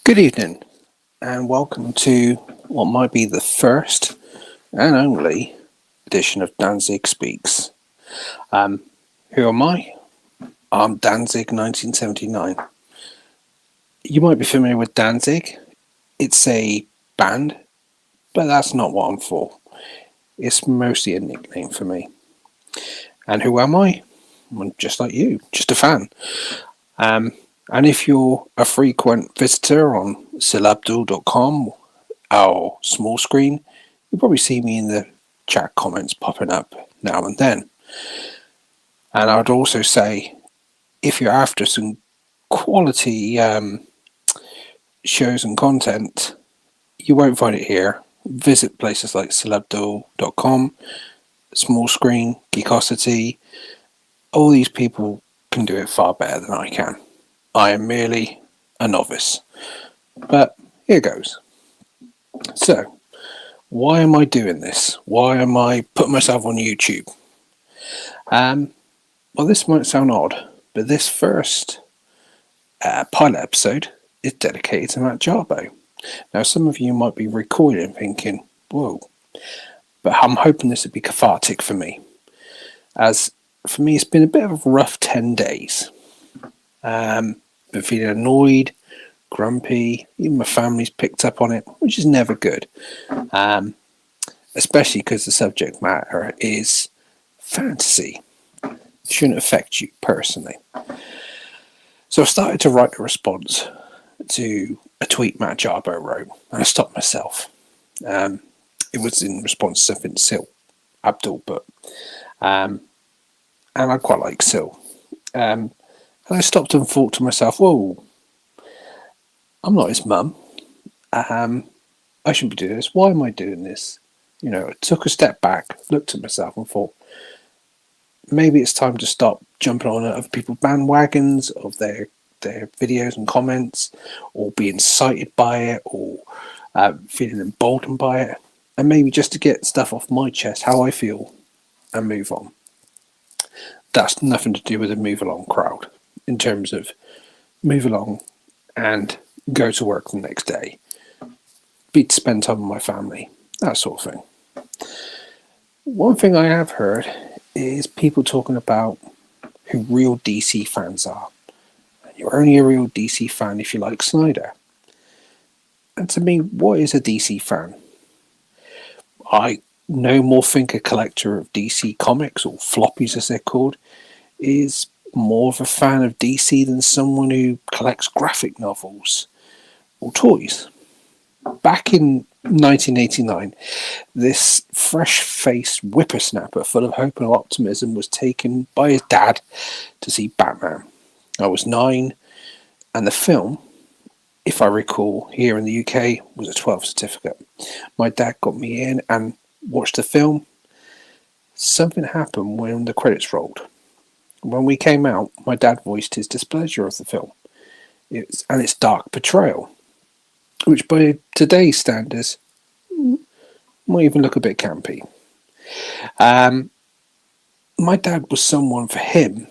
Good evening, and welcome to what might be the first and only edition of Danzigg Speaks. Who am I? I'm Danzigg1979. You might be familiar with Danzig. It's a band, but that's not what I'm for. It's mostly a nickname for me. And who am I? I'm just like you, just a fan. And if you're a frequent visitor on silabdul.com or small screen, you'll probably see me in the chat comments popping up now and then. And I would also say, if you're after some quality shows and content, you won't find it here. Visit places like silabdul.com, small screen, geekosity. All these people can do it far better than I can. I am merely a novice. But here goes. So, why am I doing this? Why am I putting myself on YouTube? Well, this might sound odd, but this first pilot episode is dedicated to Matt Jarbo. Now, some of you might be recoiling, thinking, whoa, but I'm hoping this would be cathartic for me. As for me, it's been a bit of a rough 10 days. Been feeling annoyed, grumpy, even my family's picked up on it, which is never good. Especially because the subject matter is fantasy. It shouldn't affect you personally. So I started to write a response to a tweet Matt Jarbo wrote, and I stopped myself. It was in response to something Sil Abdul put. And I quite like Sil. And I stopped and thought to myself, whoa, I'm not his mum. I shouldn't be doing this. Why am I doing this? You know, I took a step back, looked at myself and thought, maybe it's time to stop jumping on other people's bandwagons of their videos and comments, or being incited by it, or feeling emboldened by it, and maybe just to get stuff off my chest, how I feel, and move on. That's nothing to do with the move along crowd, in terms of move along and go to work the next day, be to spend time with my family, that sort of thing. One thing I have heard is people talking about who real DC fans are. You're only a real DC fan if you like Snyder. And to me, what is a DC fan? I no more think a collector of DC comics, or floppies as they're called, is more of a fan of DC than someone who collects graphic novels or toys. Back in 1989, this fresh-faced whippersnapper full of hope and optimism was taken by his dad to see Batman. I was 9, and the film, if I recall, here in the UK, was a 12 certificate. My dad got me in and watched the film. Something happened when the credits rolled. When we came out, my dad voiced his displeasure of the film and its dark portrayal, which by today's standards might even look a bit campy. My dad was someone, for him,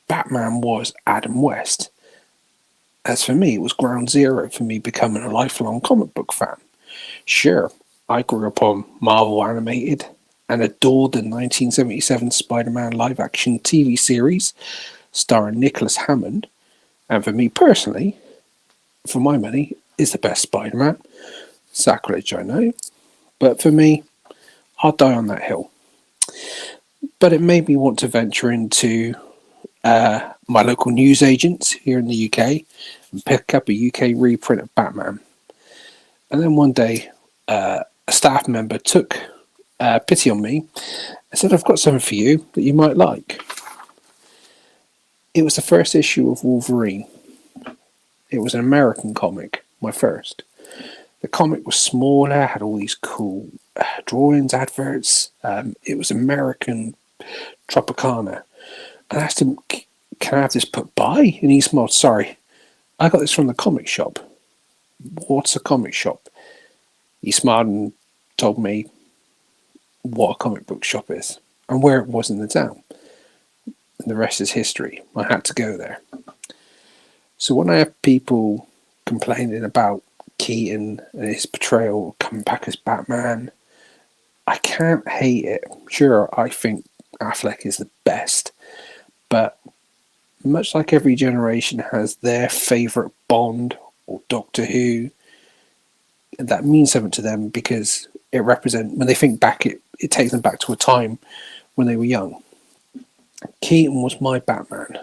Batman was Adam West. As for me, it was ground zero for me becoming a lifelong comic book fan. Sure, I grew up on Marvel animated and adored the 1977 Spider-Man live-action TV series starring Nicholas Hammond, and for me personally, for my money, is the best Spider-Man. Sacrilege, I know, but for me, I'll die on that hill. But it made me want to venture into my local newsagents here in the UK and pick up a UK reprint of Batman. And then one day, a staff member took pity on me and said, I've got something for you that you might like. It was the first issue of Wolverine. It was an American comic, my first. The comic was smaller, had all these cool drawings, adverts. It was American Tropicana. And I asked him, can I have this put by? And he smiled, sorry, I got this from the comic shop. What's a comic shop? He smiled and told me what a comic book shop is and where it was in the town. And the rest is history. I had to go there. So when I have people complaining about Keaton and his portrayal coming back as Batman. I can't hate it. Sure, I think Affleck is the best, but much like every generation has their favourite Bond or Doctor Who, that means something to them because it represents, when they think back, it takes them back to a time when they were young. Keaton was my Batman.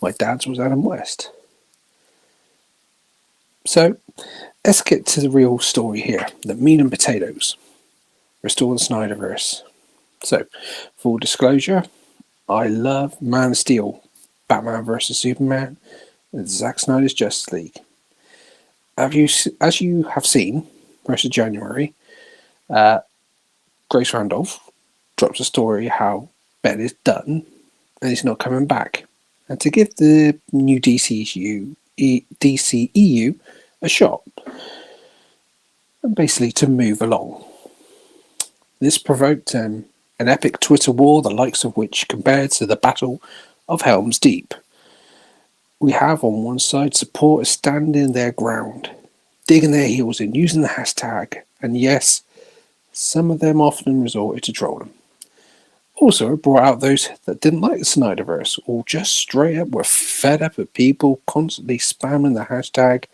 My dad's was Adam West. So let's get to the real story here, the meat and potatoes. Restore the Snyderverse. So, full disclosure, I love Man of Steel, Batman vs Superman, and Zack Snyder's Justice League. As you have seen, 1st of January, Grace Randolph drops a story how Ben is done and he's not coming back. And to give the new DCEU a shot, and basically to move along. This provoked an epic Twitter war, the likes of which compared to the Battle of Helm's Deep. We have on one side supporters standing their ground, digging their heels in, using the hashtag, and yes, some of them often resorted to trolling. Also, it brought out those that didn't like the Snyderverse, or just straight up were fed up of people constantly spamming the hashtag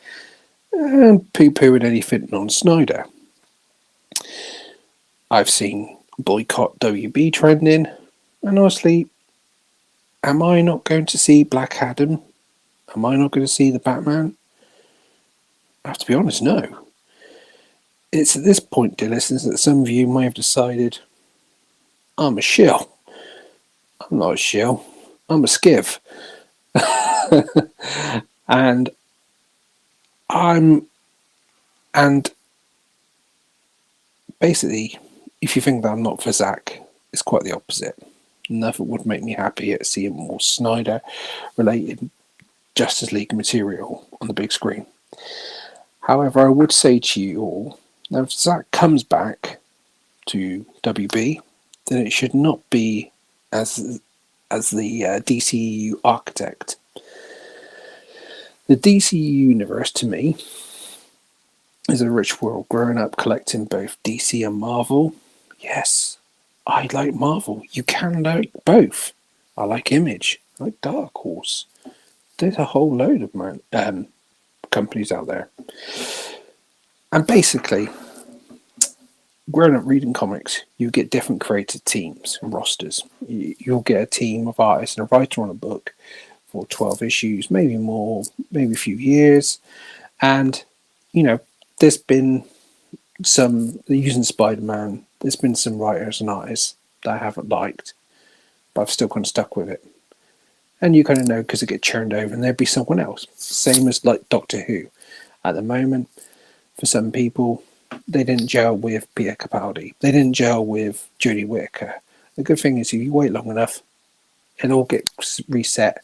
and poo-pooing anything non-Snyder. I've seen boycott WB trending, and honestly, am I not going to see Black Adam? Am I not going to see the Batman? I have to be honest, no. It's at this point, dear listeners, that some of you may have decided, I'm a shill. I'm not a shill. I'm a skiv. and basically, if you think that I'm not for Zack, it's quite the opposite. Nothing would make me happier seeing more Snyder-related Justice League material on the big screen. However, I would say to you all, now if Zack comes back to WB, then it should not be as the DCU architect. The DCU universe, to me, is a rich world. Growing up collecting both DC and Marvel, yes, I like Marvel. You can like both. I like Image. I like Dark Horse. There's a whole load of companies out there. And basically, growing up reading comics, you get different creative teams and rosters. You'll get a team of artists and a writer on a book for 12 issues, maybe more, maybe a few years. And, there's been some, using Spider-Man, there's been some writers and artists that I haven't liked, but I've still kind of stuck with it. And you kind of know because it gets churned over and there'd be someone else. Same as like Doctor Who. At the moment, for some people, they didn't gel with Peter Capaldi. They didn't gel with Jodie Whittaker. The good thing is if you wait long enough, it all gets reset.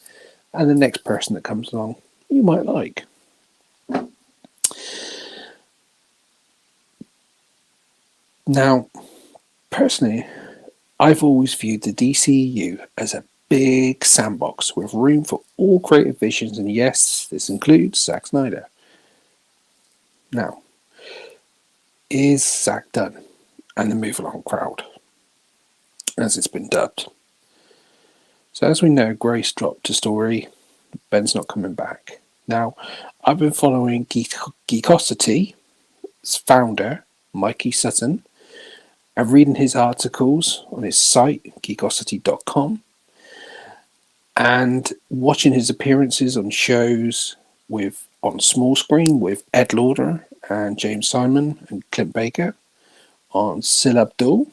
And the next person that comes along, you might like. Now, personally, I've always viewed the DCU as a big sandbox with room for all creative visions, and yes, this includes Zack Snyder. Now, is Zack done? And the move along crowd, as it's been dubbed. So as we know, Grace dropped a story, Ben's not coming back. Now, I've been following Geekosity's founder, Mikey Sutton, and reading his articles on his site, geekosity.com, and watching his appearances on shows on small screen with Ed Lauder and James Simon and Clint Baker, on Sil Abdul,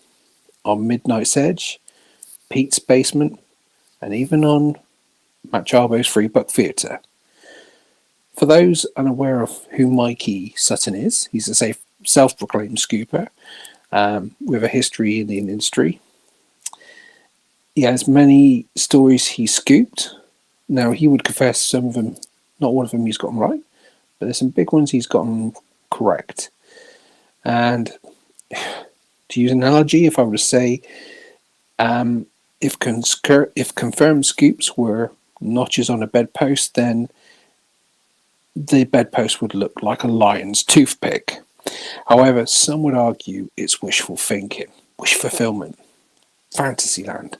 on Midnight's Edge, Pete's Basement, and even on Matt Jarbo's Free Buck Theatre. For those unaware of who Mikey Sutton is, he's a self-proclaimed scooper with a history in the industry. He has many stories he scooped. Now, he would confess some of them, not all of them he's gotten right, but there's some big ones he's gotten correct. And to use an analogy, if I were to say, if confirmed scoops were notches on a bedpost, then the bedpost would look like a lion's toothpick. However, some would argue it's wishful thinking, wish fulfillment, Fantasyland.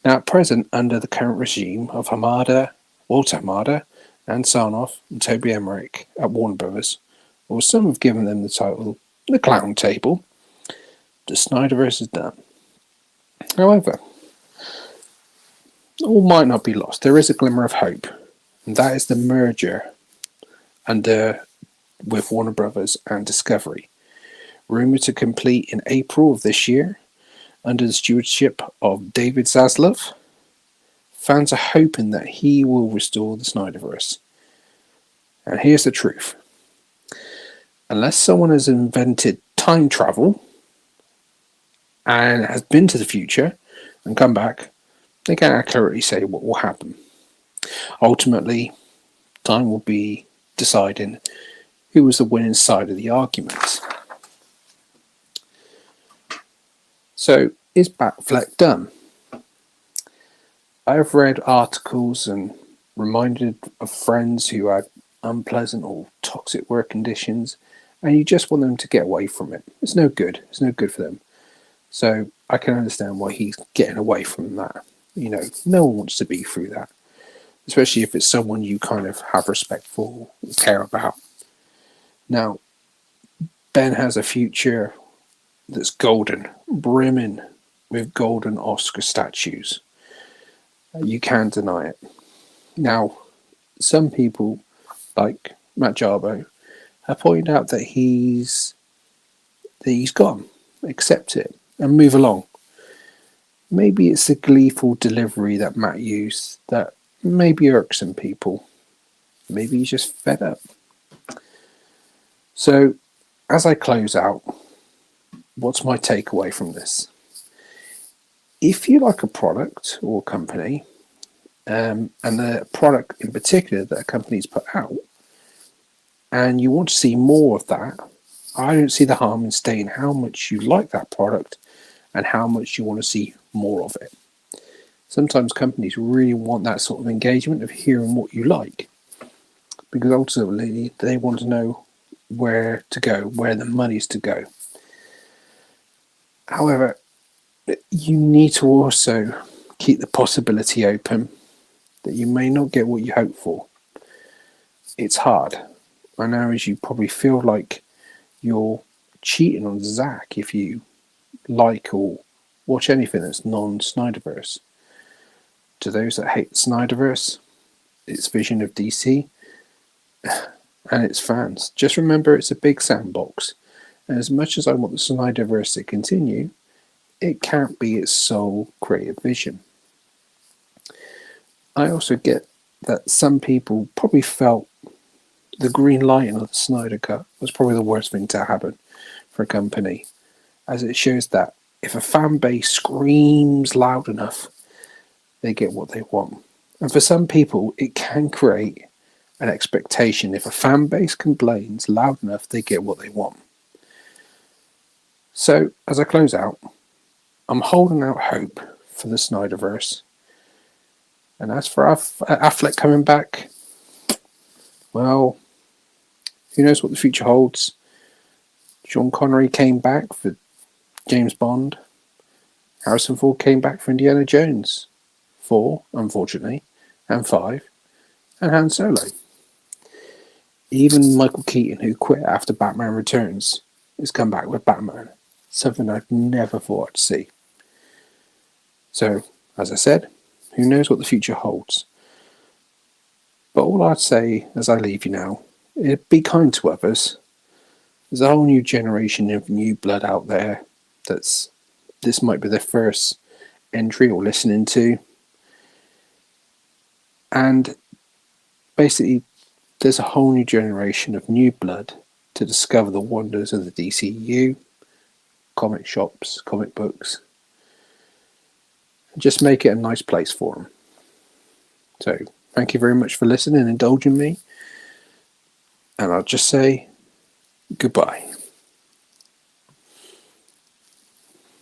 Now, at present, under the current regime of Walter Hamada, and Sarnoff and Toby Emmerich at Warner Brothers, or some have given them the title The Clown Table, the Snyderverse is done. However, all might not be lost. There is a glimmer of hope, and that is the merger with Warner Brothers and Discovery, rumoured to complete in April of this year under the stewardship of David Zaslav. Fans are hoping that he will restore the Snyderverse. And here's the truth. Unless someone has invented time travel and has been to the future and come back, they can't accurately say what will happen. Ultimately, time will be deciding who was the winning side of the arguments. So, is Batfleck done? I have read articles and reminded of friends who had unpleasant or toxic work conditions, and you just want them to get away from it. It's no good. It's no good for them. So I can understand why he's getting away from that. You know, no one wants to be through that, especially if it's someone you kind of have respect for, care about. Now, Ben has a future that's golden, brimming with golden Oscar statues. You can't deny it. Now, some people, like Matt Jarbo, have pointed out that he's gone. Accept it and move along. Maybe it's the gleeful delivery that Matt used that maybe irks some people. Maybe he's just fed up. So, as I close out, what's my takeaway from this? If you like a product or a company, and the product in particular that a company's put out, and you want to see more of that, I don't see the harm in stating how much you like that product and how much you want to see more of it. Sometimes companies really want that sort of engagement of hearing what you like, because ultimately they want to know where to go, where the money's to go. However, you need to also keep the possibility open that you may not get what you hope for. It's hard. I know, as you probably feel like you're cheating on Zach if you like or watch anything that's non-Snyderverse. To those that hate the Snyderverse, its vision of DC, and its fans, just remember it's a big sandbox. And as much as I want the Snyderverse to continue, it can't be its sole creative vision. I also get that some people probably felt the green lighting of the Snyder Cut was probably the worst thing to happen for a company, as it shows that if a fan base screams loud enough, they get what they want. And for some people, it can create an expectation. If a fan base complains loud enough, they get what they want. So, as I close out, I'm holding out hope for the Snyderverse. And as for Affleck coming back, well, who knows what the future holds. Sean Connery came back for James Bond. Harrison Ford came back for Indiana Jones 4, unfortunately, and 5, and Han Solo. Even Michael Keaton, who quit after Batman Returns, has come back with Batman, something I'd never thought I'd see. So, as I said, who knows what the future holds. But all I'd say as I leave you now, be kind to others. There's a whole new generation of new blood out there this might be their first entry or listening to. And basically, there's a whole new generation of new blood to discover the wonders of the DCU, comic shops, comic books, and just make it a nice place for them. So, thank you very much for listening and indulging me. And I'll just say goodbye.